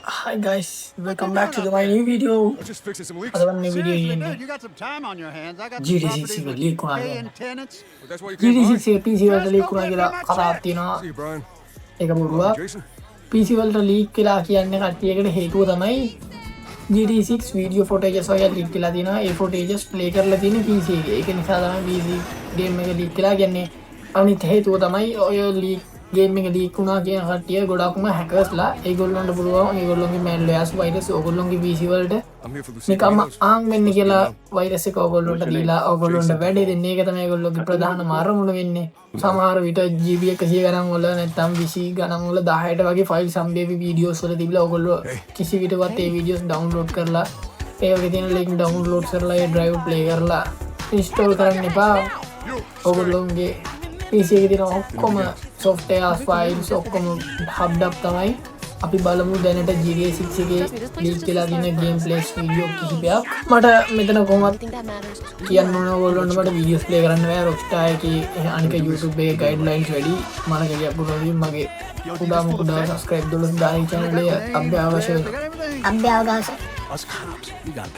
Hi guys, welcome back to my new video. I just fixing some leaks. අදවන්නේ video Seriously, එකේ dude, you got some time on your hands. I got some GT6 properties එක with leak වුණා paying කියලා. tenants. But that's why you came by. GT6 එක PC වලට Just leak go වුණා give කියලා me my කතාවක් check. තියෙනවා. See you, Brian. ඒක බොරුවක්. Jason. PC වලට leak වෙලා කියන්නේ කට්ටියකට හේතුව තමයි GT6 video footages වගේ leak වෙලා තියෙනවා. ඒ footages play කරලා තියෙන PC එකේ. ඒක නිසා තමයි PC game එක leak වෙලා කියන්නේ. අනිත් හේතුව තමයි ඔය leak game එක leak වුණා කියන කට්ටිය ගොඩක්ම hackers ලා ඒගොල්ලන්ට පුළුවන් ඒගොල්ලන්ගේ malwares virus ඕගොල්ලන්ගේ PC වලට I'm here for Lucy. නිකම්ම ආන් වෙන්න කියලා වෛරස් එක ඕගොල්ලොන්ට දීලා ඕගොල්ලොන්ට වැඩේ දෙන්නේ. ඒක තමයි ඒගොල්ලෝගේ ප්‍රධාන මාරමුණ වෙන්නේ. සමහර විට GB 100 ගණන් වල නැත්නම් 20 ගණන් වල 10ට වගේ ෆයිල් සම්බේවි වීඩියෝස් වල තිබිලා ඕගොල්ලෝ කිසි විටවත් ඒ වීඩියෝස් ඩවුන්ලෝඩ් කරලා ඒ වගේ තියෙන link ඩවුන්ලෝඩ් කරලා ඒ drive play කරලා install කරන්න එපා. ඕගොල්ලෝගේ PC එකේ තියෙන ඔක්කොම software files ඔක්කොම hubd up තමයි. අපි බලමු දැනට GTA 6 එකේ leak වෙලා තියෙන gameplay video කිහිපයක්. මට මෙතන කොහොමද කියන්න ඕන ඕගොල්ලන්ට මට videos play කරන්න බෑ. Rockstar එකේ අනික YouTube එකේ guidelines වැඩි. මම කිය පුළුවන් මගේ කුඩාම කුඩා subscribe දොලස් දාන channel එක අභ්‍යවශ්‍ය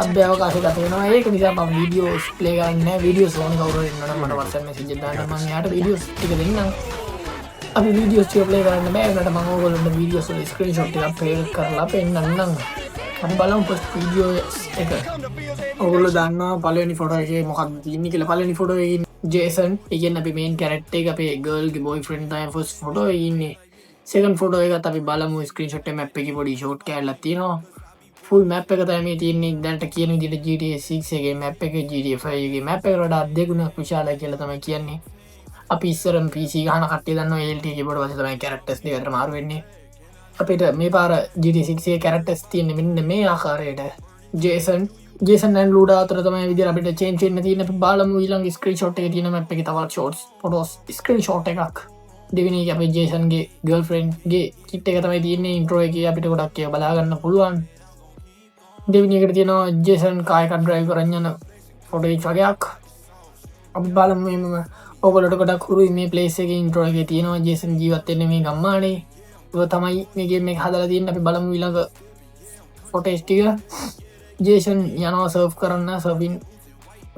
අභ්‍යවකාශ ගත වෙනවා. ඒක නිසා මම videos play කරන්නේ නැහැ. videos ඕන කවුරු ඉන්නවනම් මට WhatsApp message එකක් දාන්න මම එයාට videos ටික දෙන්නම්. අපි වීඩියෝස් ටික ප්ලේ කරන්න බෑ. ඒකට මම ඕගොල්ලන්ට වීඩියෝස් වල ස්ක්‍රීන්ෂොට් ටිකක් ප්ලේ කරලා පෙන්නන්නම්. අපි බලමු ෆස්ට් වීඩියෝ එක. ඕගොල්ලෝ දන්නවා පළවෙනි ෆොටෝ එකේ මොකක්ද තියෙන්නේ කියලා. පළවෙනි ෆොටෝ එකේ ජේසන්, ඒ කියන්නේ අපි මේන් කැරක්ටර් එක අපේ ගර්ල් ගේ බොයිෆ්‍රෙන්ඩ් තමයි ෆස්ට් ෆොටෝ එකේ ඉන්නේ. සෙකන්ඩ් ෆොටෝ එකත් අපි බලමු ස්ක්‍රීන්ෂොට් එක මැප් එකේ පොඩි ෂෝට් කෑල්ලක් තියෙනවා. ෆුල් මැප් එක තමයි මේ තියෙන්නේ. දැනට කියන විදිහට GTA 6 එකේ මැප් එක GTA 5 එකේ මැප් එකට වඩා දෙගුණයක් විශාලයි කියලා තමයි කියන්නේ. අපි ඉස්සරම PC ගහන කට්ටිය දන්නවා ALT keyboard වලින් තමයි characters දෙක අතර මාරු වෙන්නේ. අපිට මේ පාර GTA 6 එකේ characters තියෙන්නේ මෙන්න මේ ආකාරයට. ජේසන් and ලූඩා අතර තමයි විදිහට අපිට change වෙන්න තියෙන්නේ. අපි බලමු ඊළඟ screenshot එකේ තියෙන map එකේ තවත් shots photos screenshot එකක්. දෙවෙනි එක අපේ ජේසන්ගේ girlfriend ගේ kit එක තමයි තියෙන්නේ. intro එකේ අපිට ගොඩක් ඒවා බලා ගන්න පුළුවන්. දෙවෙනි එකට තියෙනවා ජේසන් කාර් එකක් drive කරන් යන footage වගේක්. අපි බලමු මේ ඔගොල්ලොට ගොඩක් හුරුයි මේ ප්ලේස් එකේ ඉන්ට්‍රෝ එකේ තියෙනවා ජේසන් ජීවත් වෙන්නේ මේ ගම්මානේ. ඒක තමයි මේ ගේම් එක හදලා තියෙන්නේ. අපි බලමු ඊළඟ ෆොටේජ් ටික. ජේසන් යනවා සර්ෆ් කරන්න, සර්ෆින්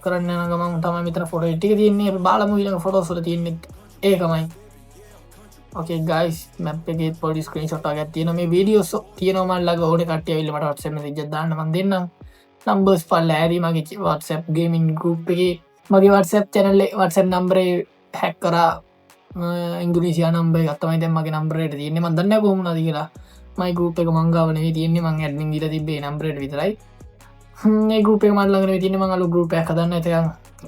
කරන්න යන ගමන් තමයි මෙතන ෆොටේජ් ටික තියෙන්නේ. අපි බලමු ඊළඟ ෆොටෝස් වල තියෙන්නේ ඒකමයි. Okay guys, map එකේ පොඩි ස්ක්‍රීන්ෂොට් එකක් තියෙනවා. මේ වීඩියෝස් තියෙනවා මම ළඟ ඕනේ කට්ටිය ඇවිල්ලා මට WhatsApp message එකක් දාන්න මම දෙන්නම්. numbers පල්ලා ඇරි මගේ WhatsApp gaming group එකේ මගේ WhatsApp channel WhatsApp number hack කරා ඉංග්‍රීසි number එකක් තමයි දැන් මගේ number එකට තියෙන්නේ. මම දන්නේ නැහැ කොහොම වුණාද කියලා. my group එක මං ගාව නෙවෙයි තියෙන්නේ. මං admin දීලා තිබ්බේ number එකට විතරයි. මේ group එක මට ළඟ නෙවෙයි තියෙන්නේ. මං අලුත් group එකක් හදන්න. ඒක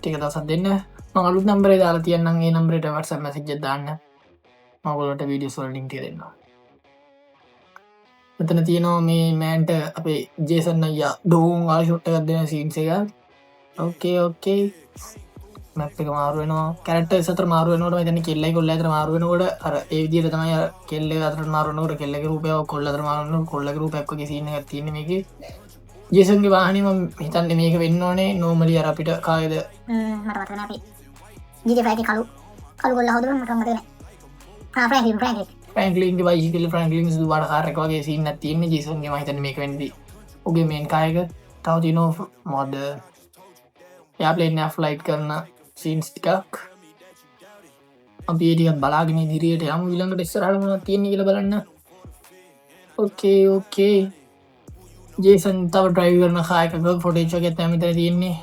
ටික දවසක් දෙන්න. මං අලුත් number එක දාලා තියන්නම්. ඒ number එකට WhatsApp message එකක් දාන්න. මම ඔයගොල්ලන්ට videos වල link එක දෙන්නම්. මෙතන තියෙනවා මේ මෑන්ට අපේ ජේසන් අයියා ඩෝන් ආල් ෂොට් එකක් දෙන සීන්ස් එක. okay මැප් එක මාරු වෙනවා. කැරක්ටර්ස් අතර මාරු වෙනකොට මම හිතන්නේ කෙල්ලයි කොල්ලයි අතර මාරු වෙනකොට අර ඒ විදිහට තමයි අර කෙල්ලේ අතර මාරු වෙනකොට කෙල්ලගේ රූපය කොල්ල අතර මාරු වෙනකොට කොල්ලගේ රූපයක් වගේ සීන් එකක් තියෙන්නේ මේකේ. ජේසන්ගේ වාහනේ මම හිතන්නේ මේක වෙන්න ඕනේ normally අර අපිට කාගේද මට මතක නැහැ අපි GTA 5 එකේ කළු ගොල්ල හොදලා මට මතක නැහැ. ෆ්‍රැන්ක්ලින්ගේ බයිසිකල් ෆ්‍රැන්ක්ලින් සුදුපාට කාර් එක වගේ සීන් එකක් තියෙන්නේ ජේසන්ගේ. මම හිතන්නේ මේක වෙන්නේ උගේ මේන් කායක. තව තියෙනවා මොකද යා ප්ලේන් එක ෆ්ලයිට් කරන සීන්ස් ටිකක්. අපි ඒ ටිකක් බලාගෙන ඉදිරියට යමු. ඊළඟට ඉස්සරහට මොනවද තියෙන්නේ කියලා බලන්න. okay ජේසන් තව ඩ්‍රයිව් කරන කාර් එකක ෆොටේජ් එකක් තමයි මෙතන තියෙන්නේ.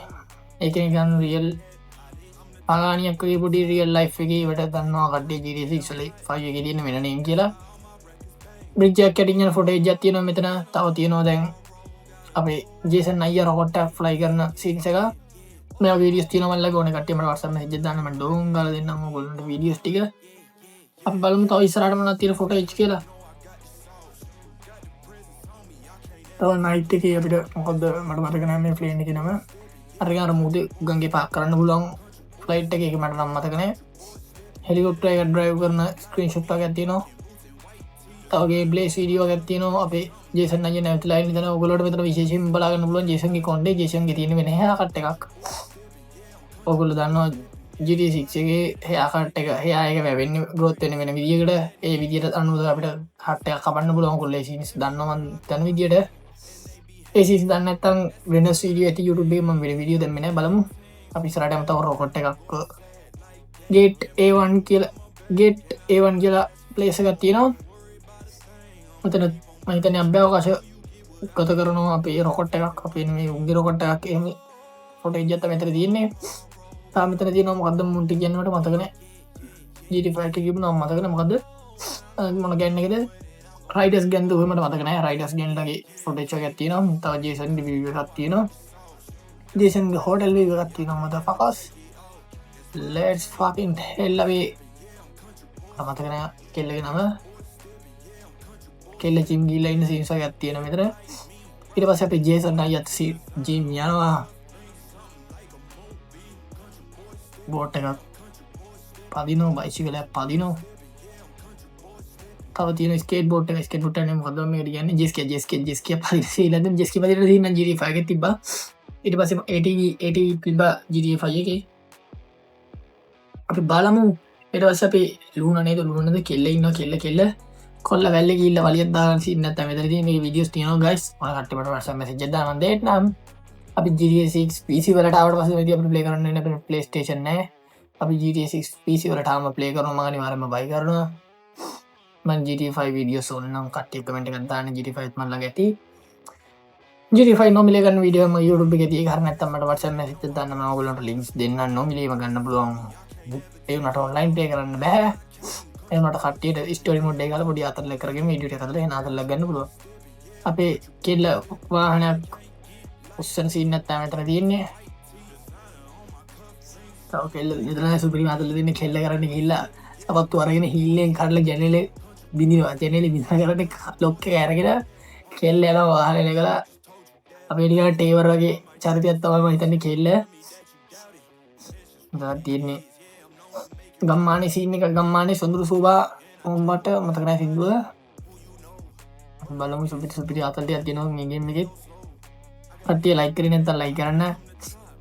ඒක නිකන් රියල් පාගානියක් වගේ පොඩි රියල් ලයිෆ් එකේ වට දන්නවා කට්ටිය GTA 6 වල 5 එකේ තියෙන වෙන නේම් කියලා. බ්‍රිජ් එකක් යටින් යන ෆොටේජ් එකක් තියෙනවා මෙතන. තව තියෙනවා දැන් අපේ ජේසන් අයියා රොකට් එකක් ෆ්ලයි කරන සීන්ස් එක. මේ වීඩියෝස් තියෙනවා මම ළඟ ඕනේ කට්ටිය මට WhatsApp message එකක් දාන්න. මම ඩෝන් ගාලා දෙන්නම් ඔයගොල්ලන්ට වීඩියෝස් ටික. අපි බලමු තව ඉස්සරහට මොනවද තියෙන ෆොටේජ් කියලා. තව නයිට් එකේ අපිට මොකද මට මතක නැහැ මේ ප්ලේන් එකේ නම. අර මුදේ ගංගේ පාක් කරන්න පුළුවන් ෆ්ලයිට් එකේ. ඒක මට නම් මතක නැහැ. හෙලිකොප්ටර් එක ඩ්‍රයිව් කරන ස්ක්‍රීන්ෂොට් එකක් තියෙනවා. තව ගේම්ප්ලේස් වීඩියෝ එකක් තියෙනවා. අපේ ජේසන් අයියා නැවතිලා ඉන්න ඉතින් ඔයගොල්ලෝට මෙතන විශේෂයෙන් බලා ගන්න පුළුවන් ජේසන්ගේ කොණ්ඩේ ජේසන්ගේ තියෙන වෙන එහා කට් එකක්. ඔයගොල්ලෝ දන්නවා GT6 එකේ හයාකට එක හයාක වැවෙන්න ගොත්තෙන වෙන විදිකට ඒ විදිට අනුද අපිට හට්ට කපන්න පුලුවන් කොල්ලේ සිනිස් දන්නවන් තැන විදියට ඒසි දන්න ඇතන් වෙන සිඩිය ඇති යුටුබේ ම වෙන විඩියෝ දෙමෙන බලමු අපි සරටම තව රොකොට් එකක් ගේට් ඒවන් කියල ගෙට් ඒවන් කියලා ප්ලේසකත් තියෙනවා මතන මහිතන අභ්‍යාවකාශ ගත කරනවා අපේ රොකොට් එකක් අපේ මේ උගේ රොකොට් එකක් එම ෆොට ඉජත්ත මෙතර තියන්නේ තාමතන තියන මොකද මුන්ටි කියන්නට මතකන ජීටිෆට කිබ නම් මතකන මොකද මොන ගැන්නකෙද රයිඩස් ගැන්දුවමට මතකන රයිඩස් ගැන්ලගේ ෆොටච්ච ඇත්තිනම් තව ජේසන් ගත්තියන ජේසන් හෝටල් ගත්ති නොමත පකස් ලෙටස් ෆකින් හෙල්ලවේ මතකන කෙල්ලගෙන නම කෙල්ල චිම්ගිල්ල ඉන්න සිංස ඇත්තියෙන මෙතර ඉට පස අප ජේසන් අයත් ජීම් යනවා බෝට් එකක් පදිනෝ බයිසි කල පදිනෝ තවතින ස්කේට බෝට් ස්ක ට ොදම ගන්න ජෙස්ක ජෙස්ක ජෙස්ක පරිසේ ලද ජෙස්ක පදිර න්න ජිරිෆාග තිබ ඉට පස පිබ ජිරියෆයගේ අපි බලමු එටවස අපේ ලූනනේ ලුණද කෙල්ල ඉන්න කෙල්ල කෙල්ල කොල්ල වැල්ල කිල්ල වලියදා සින්න මෙතර මේ විඩියස් තියන ගයිස් කටට වස ජදාමන්දේට නම් අපි GT6 පිසි වලටාවට පස ති ප්ලේ කරන්න පලේස්ටේෂන් නෑ අපි GT6 පිසි වලටාම ප්ලේ කරන මගනි වරම බයි කරනවා මන් GT5 විඩියෝ සොන්නම් කට්ටිය කමෙන්ට් ගන්තාන GT5 මල්ල ගැති GT5 නොමිලගන්න විඩියම YouTube එක තිය කරන ඇත්තමට වටසන්න සිත දන්න මගලට ලින්ක්ස් දෙන්න නොමිලීම ගන්න පුළුවන් ඒනට ඔන්ලයින් පේ කරන්න බෑ එමට කටියට ස්ටෝරි මොඩ්ඩේ කල පොඩි අතරල කරගම ඩියට කතල නාදල්ල ගන්න පුළුව අපේ කෙල්ල වාහනයක් උස්සන් සින්නත් ඇමතර තියන්නේ තව කෙල්ල නිදර සුපරි අතල දෙන්න කෙල්ල කරන්න හිල්ලා සපත්තු අරගෙන හිල්ලෙන් කරල ජැනල බිඳිනවා ජැනල බිඳ කරට ලොක්ක ඇරගෙන කෙල්ල යන වාහනය කලා අපේටික ටේවර වගේ චරිතයත් තවම හිතන්න කෙල්ල තියන්නේ ගම්මාන සින්න එක ගම්මානය සොඳුරු සූබා ඔම්බට මතකන සිින්දුව බලමු සුපිට සුපිරි අතල්ට ඇතිනවා මේගෙන්මගෙත් පටිය ලයි කරන ඇත ලයි කරන්න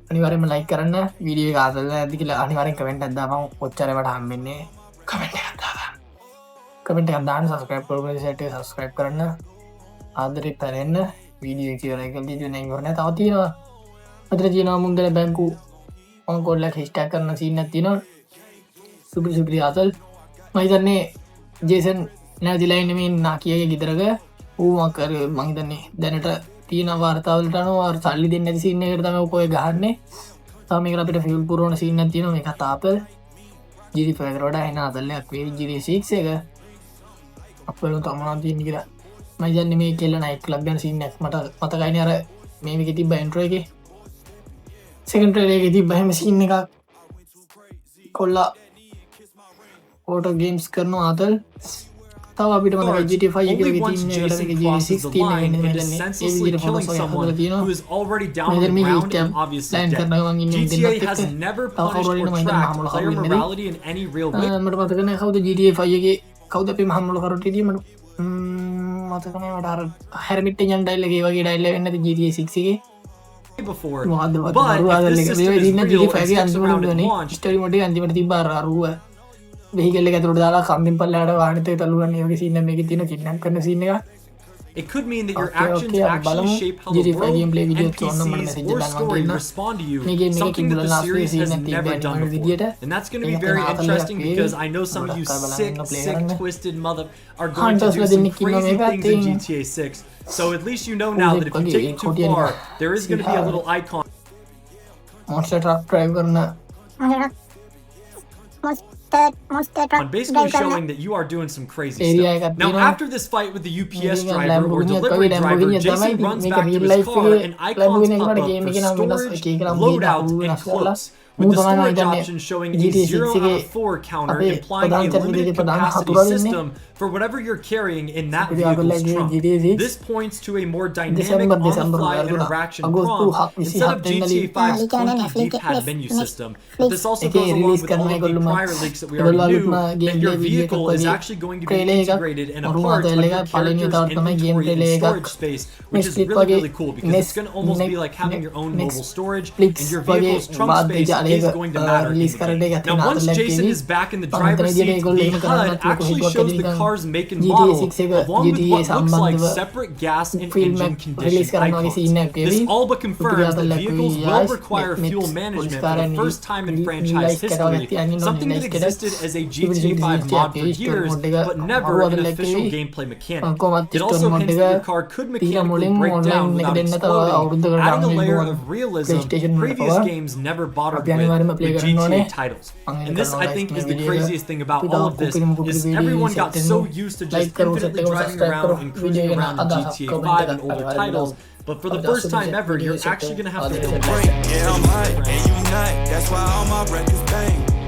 අනිවරම ලයි කරන්න වීඩිය ආතල ඇති කියලා අනිවරෙන් කමෙන්ට අදම ඔච්චරවට හම්බෙන්නේ කමෙන්ට කමෙන්ට අදාන සස්ක්‍රයිප් පොට සස්ක්‍රයිප් කරන්න ආදරි පැරෙන්න්න වීඩිය කියරක න වරන තවතිනවා අතර තියනවා මුන්දල බැංකු ඔකොල්ලක් හිස්ටක් කරන සින්න තිනවා සුපිරි සුපිරි අතල් මහිතන්නේ ජේසන් නැතිලයිනමින් නා කියගේ ගිතරක ඌමකර මහිතන්නේ දැනට තියන වාර්තාවලටනවා සල්ලි දෙන්න ඇති සින්න කරතම කොය ගහන්නේ තමක අපිට ෆිල් පුරුවන සින්න තියන මේ කතාපල් ජිරි පැකරට එන අදල්ලයක් වේ ජිරිසික් එක අපලු තමනා තියන්න කියලා මයිදන්න මේ කෙල්ල නයික් ලබ්යන් සින්නක් මට මතකයින අර මේක තිබ බයින්ට්‍ර එක සෙකන්ට්‍රලේක ති බහම සින්න එකක් කොල්ලා ඕට ගේම්ස් කරන අතල් තව අපිට මත GT5 එක GT6 තියෙන but essentially killing someone who is already down on the ground and obviously dead. GTA has never punished or tracked player morality in any real way. මට මතකන කවුද GTA5 එකේ කවුද අපි මහමුල කරටදී මට මතකන මට හැරමිට යන් ඩයිල්ලගේ වගේ ඩයිල්ල වෙන්න GTA6 එකේ before, but but if the system is real and sticks around at launch, story mode අන්තිමට තිබ්බ අරුව වෙහිකල්ල ඇතුළට දාලා කම්පින් පල්ලට වාහනත තලුවන් යෝග සින්න මේක තින කින්නක් කරන සින්න එක it could mean that your actions actually shape how the world, NPCs, or story respond to you, something that the series has never done before. And that's going to be very interesting because I know some of you sick, twisted mother are going to do some crazy things in GTA 6. So at least you know now that if you take it too far, there is going to be a little icon. Monster truck drive करना basically showing that you are doing some crazy stuff. Now after this fight with the UPS driver or delivery driver, Jason runs back to his car and icons pop up for storage, loadout, and close. With the storage option showing a 0 out of 4 counter, implying a limited capacity system for whatever you're carrying in that vehicle's trunk. This points to a more dynamic on-the-fly interaction prompt instead of GTA 5's clunky D-pad menu system. But this also goes along with all of the prior leaks that we already knew that your vehicle is actually going to be integrated in a part like your character's inventory and storage space, which is really, really cool because it's going to almost be like having your own mobile storage and your vehicle's trunk space is going to matter in the game. Now, once Jason is back in the driver's seat, the HUD actually shows the car's make and model along with what looks like separate gas and engine condition icons. This all but confirms that vehicles will require fuel management for the first time in franchise history, something that existed as a GTA 5 mod for years, but never an official gameplay mechanic. It also hints that your car could mechanically break down without exploding, adding a layer of realism previous games never bothered with GTA titles. And this, I think, is the craziest thing about all of this, is everyone got so used to just infinitely driving around and cruising around in GTA 5 and older titles, but for the first time ever, you're actually going to have to Yeah, I'm hot and you not. That's why all my records bang.